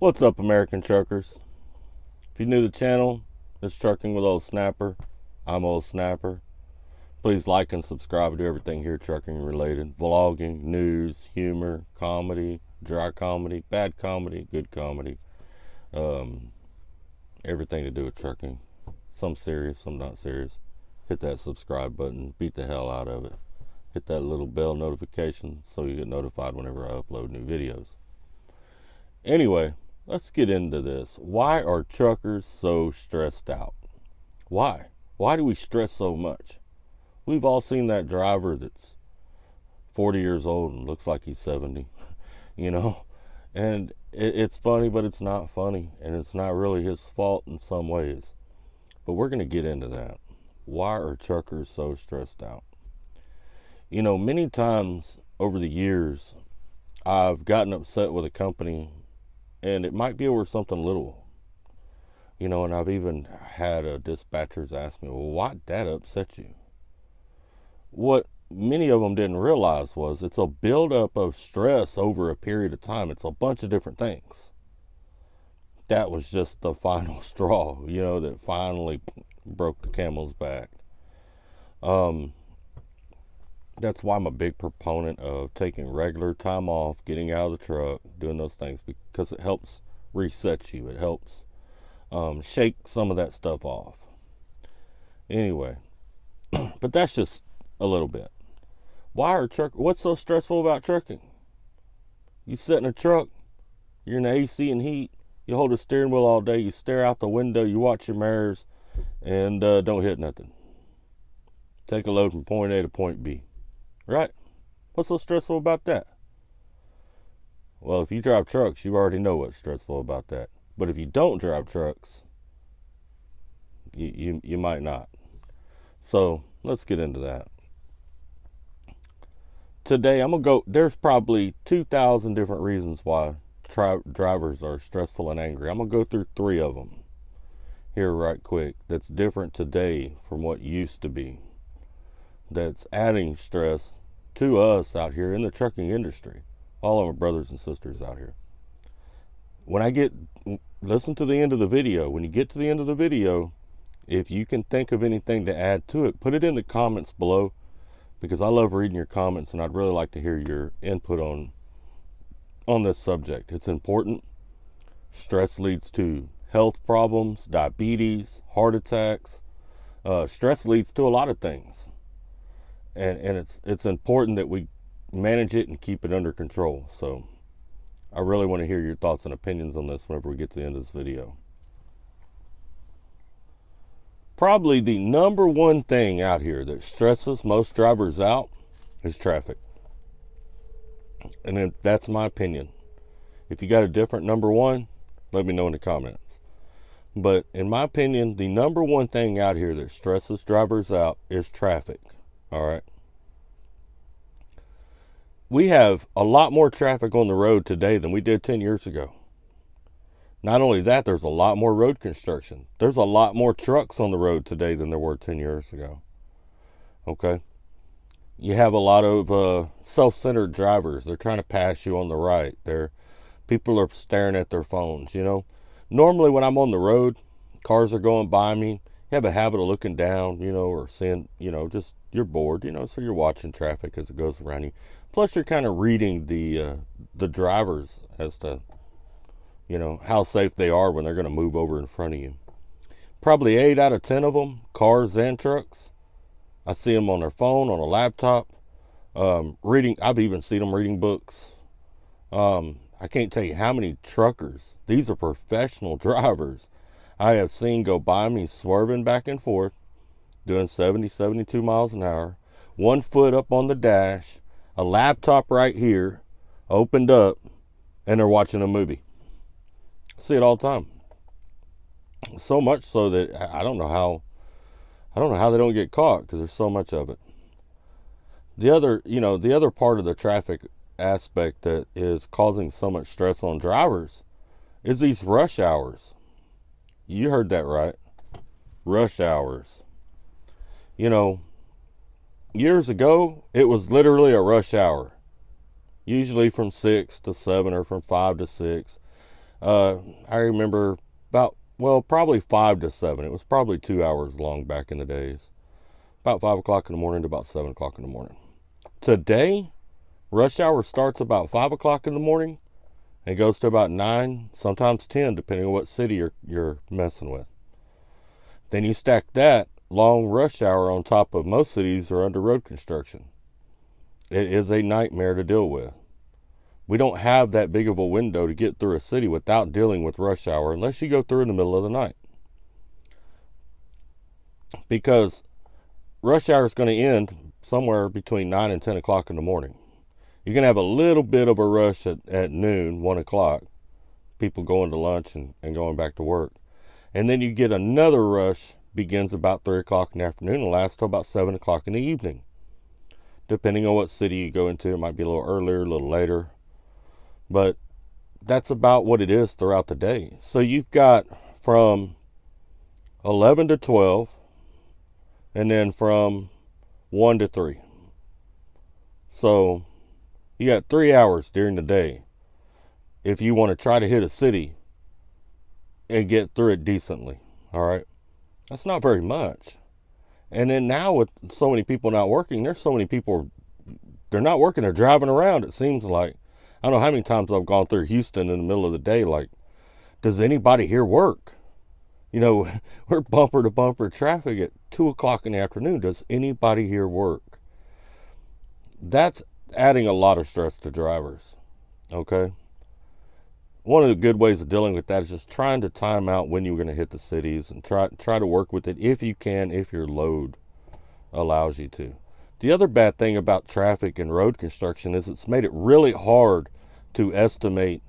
What's up, American truckers? If you're new to the channel, it's Trucking with Old Snapper. I'm Old Snapper. Please like and subscribe. I do everything here trucking related. Vlogging, news, humor, comedy, dry comedy, bad comedy, good comedy. Everything to do with trucking. Some serious, some not serious. Hit that subscribe button. Beat the hell out of it. Hit that little bell notification so you get notified whenever I upload new videos. Anyway, let's get into this. Why are truckers so stressed out? Why? Why do we stress so much? We've all seen that driver that's 40 years old and looks like he's 70, and it's funny, but it's not funny, and it's not really his fault in some ways. But we're going to get into that. Why are truckers so stressed out? Many times over the years, I've gotten upset with a company, and it might be over something little. And I've even had dispatchers ask me, well, why'd that upset you? What many of them didn't realize was it's a buildup of stress over a period of time. It's a bunch of different things. That was just the final straw, that finally broke the camel's back. That's why I'm a big proponent of taking regular time off, getting out of the truck, doing those things, because it helps reset you. It helps shake some of that stuff off. Anyway, but that's just a little bit. What's so stressful about trucking? You sit in a truck, you're in the AC and heat, you hold the steering wheel all day, you stare out the window, you watch your mirrors, and don't hit nothing. Take a load from point A to point B. Right? What's so stressful about that? Well, if you drive trucks, you already know what's stressful about that. But if you don't drive trucks, you might not. So let's get into that. Today, there's probably 2,000 different reasons why drivers are stressful and angry. I'm going to go through 3 of them here right quick that's different today from what used to be. That's adding stress to us out here in the trucking industry. All of our brothers and sisters out here. Listen to the end of the video. When you get to the end of the video, if you can think of anything to add to it, put it in the comments below, because I love reading your comments and I'd really like to hear your input on this subject. It's important. Stress leads to health problems, diabetes, heart attacks. Stress leads to a lot of things. And it's important that we manage it and keep it under control. So I really want to hear your thoughts and opinions on this whenever we get to the end of this video. Probably the number one thing out here that stresses most drivers out is traffic. And that's my opinion. If you got a different number one, let me know in the comments. But in my opinion, the number one thing out here that stresses drivers out is traffic. All right. We have a lot more traffic on the road today than we did 10 years ago. Not only that, there's a lot more road construction. There's a lot more trucks on the road today than there were 10 years ago. Okay. You have a lot of self-centered drivers. They're trying to pass you on the right. People are staring at their phones, Normally when I'm on the road, cars are going by me. You have a habit of looking down, or seeing, just you're bored, so you're watching traffic as it goes around you. Plus you're kind of reading the drivers as to, how safe they are when they're going to move over in front of you. Probably 8 out of 10 of them, cars and trucks, I see them on their phone, on a laptop, reading. I've even seen them reading books. I can't tell you how many truckers, these are professional drivers, I have seen go by me swerving back and forth, doing 70, 72 miles an hour, 1 foot up on the dash, a laptop right here, opened up, and they're watching a movie. I see it all the time. So much so that I don't know how they don't get caught, because there's so much of it. The other part of the traffic aspect that is causing so much stress on drivers is these rush hours. You heard that right. Rush hours. Years ago, it was literally a rush hour. Usually from 6 to 7 or from 5 to 6. I remember probably 5 to 7. It was probably 2 hours long back in the days. About 5 o'clock in the morning to about 7 o'clock in the morning. Today, rush hour starts about 5 o'clock in the morning and goes to about 9, sometimes 10, depending on what city you're messing with. Then you stack that long rush hour on top of most cities are under road construction. It is a nightmare to deal with. We don't have that big of a window to get through a city without dealing with rush hour unless you go through in the middle of the night. Because rush hour is going to end somewhere between 9 and 10 o'clock in the morning. You're going to have a little bit of a rush at noon, 1 o'clock. People going to lunch and going back to work. And then you get another rush, begins about 3 o'clock in the afternoon and lasts till about 7 o'clock in the evening. Depending on what city you go into, it might be a little earlier, a little later. But that's about what it is throughout the day. So you've got from 11 to 12 and then from 1 to 3. So you got 3 hours during the day if you want to try to hit a city and get through it decently. All right. That's not very much. And then now with so many people not working, there's so many people, they're not working, they're driving around, it seems like. I don't know how many times I've gone through Houston in the middle of the day, like, does anybody here work? You know, we're bumper to bumper traffic at 2 o'clock in the afternoon. Does anybody here work? That's adding a lot of stress to drivers. Okay. One of the good ways of dealing with that is just trying to time out when you're going to hit the cities and try to work with it if you can, if your load allows you to. The other bad thing about traffic and road construction is it's made it really hard to estimate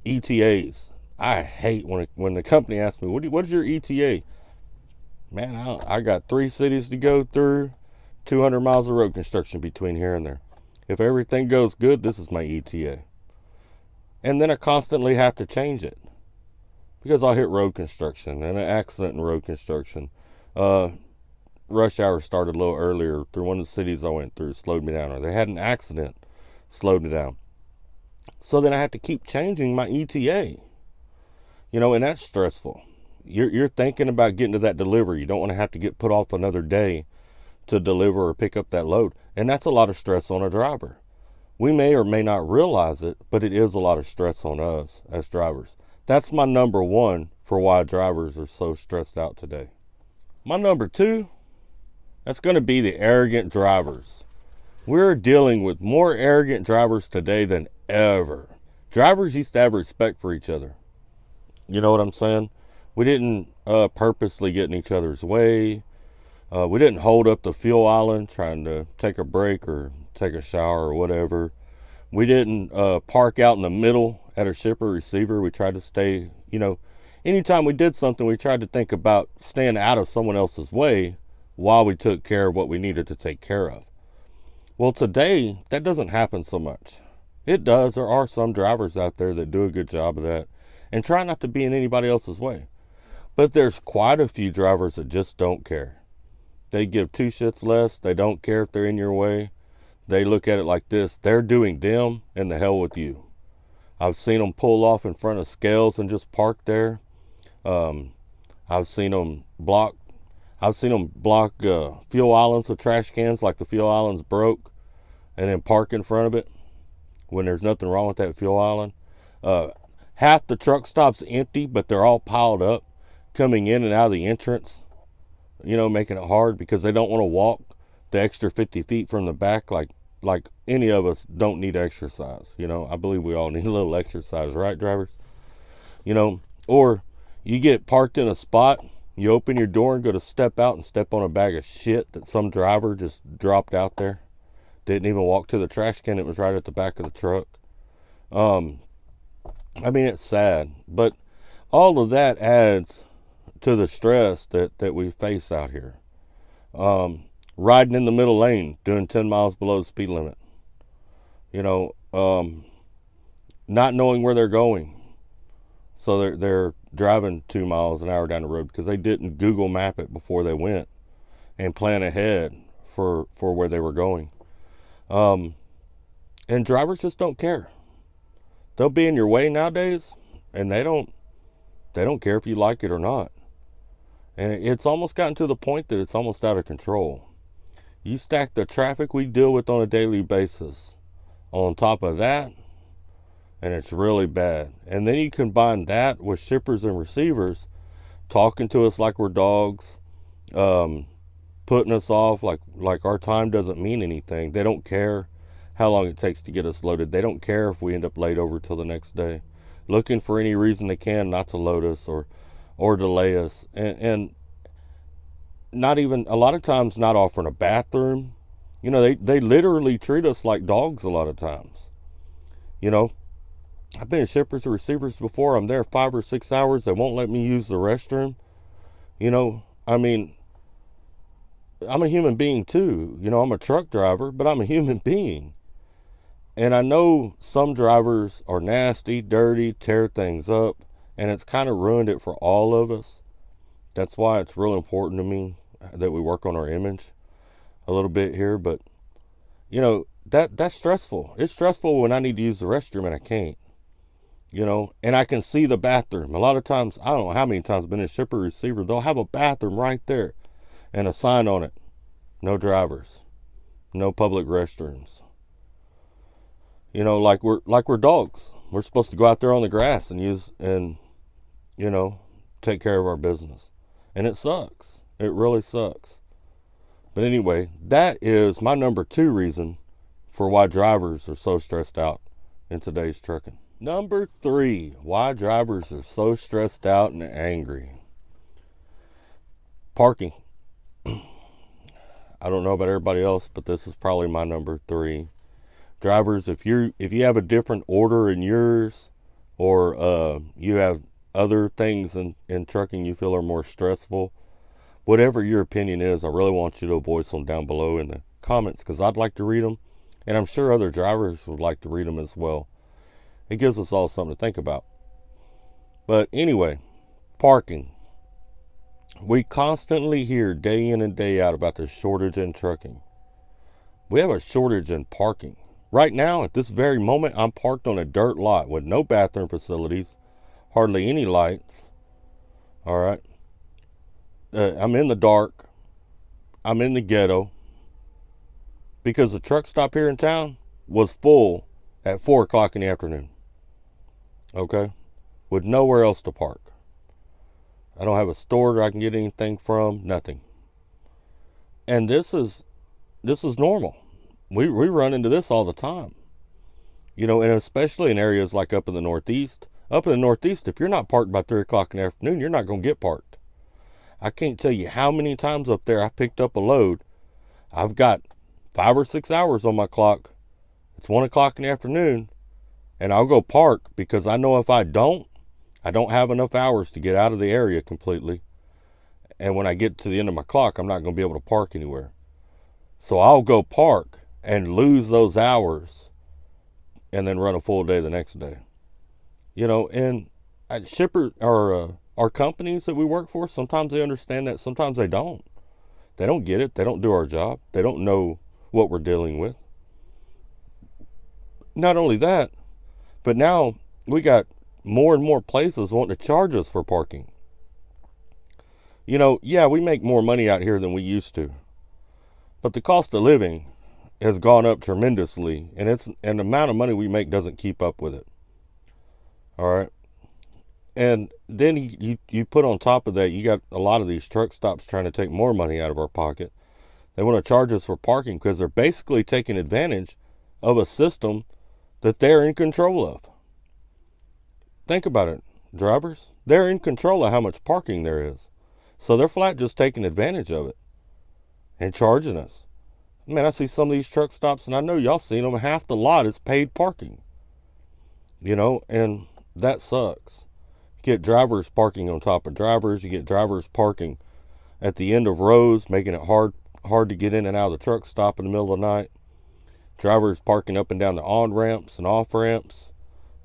ETAs. I hate when the company asks me, what is your ETA? Man, I got 3 cities to go through, 200 miles of road construction between here and there. If everything goes good, this is my ETA. And then I constantly have to change it because I'll hit road construction and an accident in road construction. Rush hour started a little earlier through one of the cities I went through, slowed me down, or they had an accident, slowed me down. So then I have to keep changing my ETA, you know, and that's stressful. You're thinking about getting to that delivery. You don't want to have to get put off another day to deliver or pick up that load. And that's a lot of stress on a driver. We may or may not realize it, but it is a lot of stress on us as drivers. That's my number one for why drivers are so stressed out today. My number 2, that's going to be the arrogant drivers. We're dealing with more arrogant drivers today than ever. Drivers used to have respect for each other. You know what I'm saying? We didn't purposely get in each other's way. We didn't hold up the fuel island trying to take a break or take a shower or whatever. We didn't park out in the middle at a shipper receiver. We tried to stay, you know, anytime we did something, we tried to think about staying out of someone else's way while we took care of what we needed to take care of. Well, today, that doesn't happen so much. It does. There are some drivers out there that do a good job of that and try not to be in anybody else's way. But there's quite a few drivers that just don't care. They give 2 shits less. They don't care if they're in your way. They look at it like this. They're doing them and the hell with you. I've seen them pull off in front of scales and just park there. I've seen them block fuel islands with trash cans like the fuel island's broke and then park in front of it when there's nothing wrong with that fuel island. Half the truck stop's empty, but they're all piled up coming in and out of the entrance, you know, making it hard because they don't want to walk the extra 50 feet from the back like any of us don't need exercise. You know, I believe we all need a little exercise, right, drivers? You know, or you get parked in a spot, you open your door and go to step out and step on a bag of shit that some driver just dropped out there. Didn't even walk to the trash can. It was right at the back of the truck. I mean, it's sad, but all of that adds to the stress that we face out here. Riding in the middle lane, doing 10 miles below the speed limit. You know, not knowing where they're going. So they're driving 2 miles an hour down the road because they didn't Google map it before they went and plan ahead for where they were going. And drivers just don't care. They'll be in your way nowadays and they don't care if you like it or not. And it's almost gotten to the point that it's almost out of control. You stack the traffic we deal with on a daily basis on top of that, and it's really bad. And then you combine that with shippers and receivers talking to us like we're dogs, putting us off like our time doesn't mean anything. They don't care how long it takes to get us loaded. They don't care if we end up late over till the next day, looking for any reason they can not to load us or delay us, and not even, a lot of times, not offering a bathroom. You know, they literally treat us like dogs a lot of times. You know, I've been shippers or receivers before. I'm there 5 or 6 hours. They won't let me use the restroom. You know, I mean, I'm a human being too. You know, I'm a truck driver, but I'm a human being. And I know some drivers are nasty, dirty, tear things up, and it's kind of ruined it for all of us. That's why it's real important to me that we work on our image a little bit here. But, you know, that's stressful. It's stressful when I need to use the restroom and I can't. You know, and I can see the bathroom. A lot of times, I don't know how many times I've been in shipper receiver, they'll have a bathroom right there and a sign on it: no drivers, no public restrooms. You know, like we're dogs. We're supposed to go out there on the grass and you know, take care of our business. And it sucks. It really sucks. But anyway, that is my number 2 reason for why drivers are so stressed out in today's trucking. Number 3, why drivers are so stressed out and angry. Parking. I don't know about everybody else, but this is probably my number 3. Drivers, if you have a different order in yours, or you have other things in trucking you feel are more stressful, whatever your opinion is, I really want you to voice them down below in the comments, because I'd like to read them, and I'm sure other drivers would like to read them as well. It gives us all something to think about. But anyway, parking. We constantly hear day in and day out about the shortage in trucking. We have a shortage in parking. Right now, at this very moment, I'm parked on a dirt lot with no bathroom facilities, hardly any lights. All right. I'm in the dark. I'm in the ghetto. Because the truck stop here in town was full at 4 o'clock in the afternoon. Okay? With nowhere else to park. I don't have a store that I can get anything from. Nothing. And this is normal. We run into this all the time. You know, and especially in areas like up in the Northeast. Up in the Northeast, if you're not parked by 3 o'clock in the afternoon, you're not going to get parked. I can't tell you how many times up there I picked up a load. I've got 5 or 6 hours on my clock. It's 1 o'clock in the afternoon. And I'll go park, because I know if I don't have enough hours to get out of the area completely. And when I get to the end of my clock, I'm not going to be able to park anywhere. So I'll go park and lose those hours and then run a full day the next day. You know, and our companies that we work for, sometimes they understand that, sometimes they don't. They don't get it. They don't do our job. They don't know what we're dealing with. Not only that, but now we got more and more places wanting to charge us for parking. You know, yeah, we make more money out here than we used to. But the cost of living has gone up tremendously, and the amount of money we make doesn't keep up with it. All right. And then you put on top of that, you got a lot of these truck stops trying to take more money out of our pocket. They want to charge us for parking because they're basically taking advantage of a system that they're in control of. Think about it, drivers. They're in control of how much parking there is. So they're flat just taking advantage of it and charging us. Man, I see some of these truck stops, and I know y'all seen them. Half the lot is paid parking. You know, and that sucks. You get drivers parking on top of drivers. You get drivers parking at the end of rows, making it hard to get in and out of the truck stop in the middle of the night. Drivers parking up and down the on-ramps and off-ramps.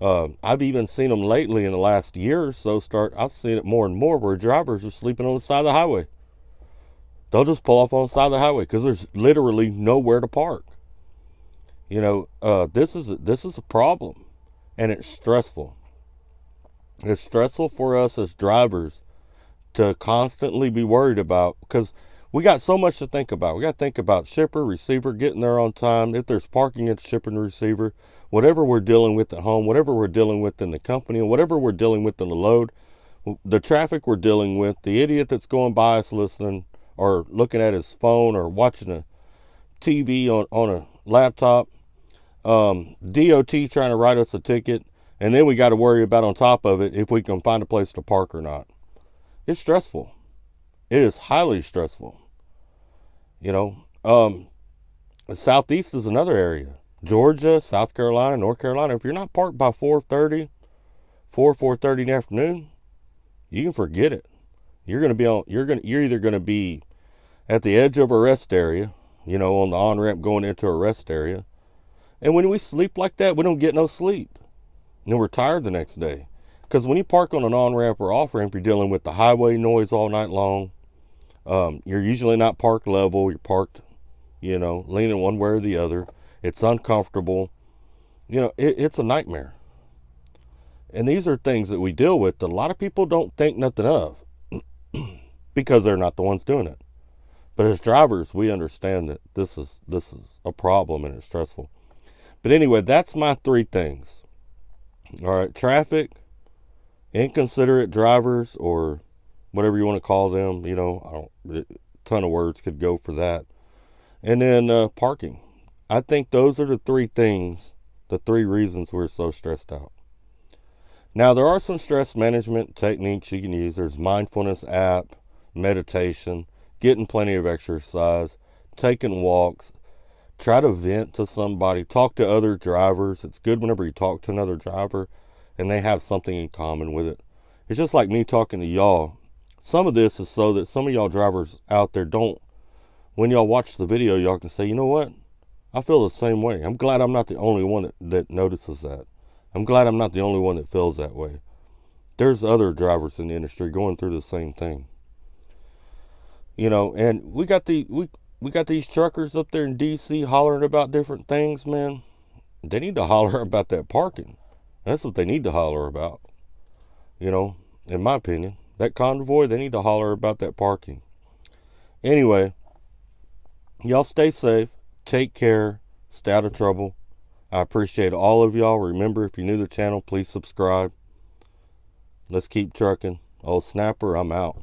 I've even seen them lately in the last year or so I've seen it more and more where drivers are sleeping on the side of the highway. They'll just pull off on the side of the highway because there's literally nowhere to park. You know, this is a problem, and it's stressful. It's stressful for us as drivers to constantly be worried about, because we got so much to think about. We got to think about shipper, receiver, getting there on time, if there's parking at the shipper and receiver, whatever we're dealing with at home, whatever we're dealing with in the company, and whatever we're dealing with in the load, the traffic we're dealing with, the idiot that's going by us listening or looking at his phone or watching a TV on a laptop, DOT trying to write us a ticket, and then we got to worry about on top of it if we can find a place to park or not. It's stressful. It is highly stressful. You know, the Southeast is another area. Georgia, South Carolina, North Carolina. If you're not parked by 4:30 in the afternoon, you can forget it. You're either going to be at the edge of a rest area, you know, on the on-ramp going into a rest area. And when we sleep like that, we don't get no sleep. And we're tired the next day. Because when you park on an on-ramp or off-ramp, you're dealing with the highway noise all night long. You're usually not parked level. You're parked, you know, leaning one way or the other. It's uncomfortable. You know, it's a nightmare. And these are things that we deal with that a lot of people don't think nothing of because they're not the ones doing it. But as drivers, we understand that this is a problem and it's stressful. But anyway, that's my 3 things. All right, traffic, inconsiderate drivers, or whatever you want to call them. You know, a ton of words could go for that. And then parking. I think those are the 3 things, the 3 reasons we're so stressed out. Now, there are some stress management techniques you can use. There's mindfulness app, meditation, getting plenty of exercise, taking walks, try to vent to somebody, talk to other drivers. It's good whenever you talk to another driver and they have something in common with it. It's just like me talking to y'all. Some of this is so that some of y'all drivers out there don't, when y'all watch the video, y'all can say, you know what? I feel the same way. I'm glad I'm not the only one that notices that. I'm glad I'm not the only one that feels that way. There's other drivers in the industry going through the same thing. You know, and we got these truckers up there in DC hollering about different things, man. They need to holler about that parking. That's what they need to holler about. You know, in my opinion, that convoy, they need to holler about that parking. Anyway, y'all stay safe, take care, stay out of trouble. I appreciate all of y'all. Remember, if you're new to the channel, please subscribe. Let's keep trucking. Old Snapper, I'm out.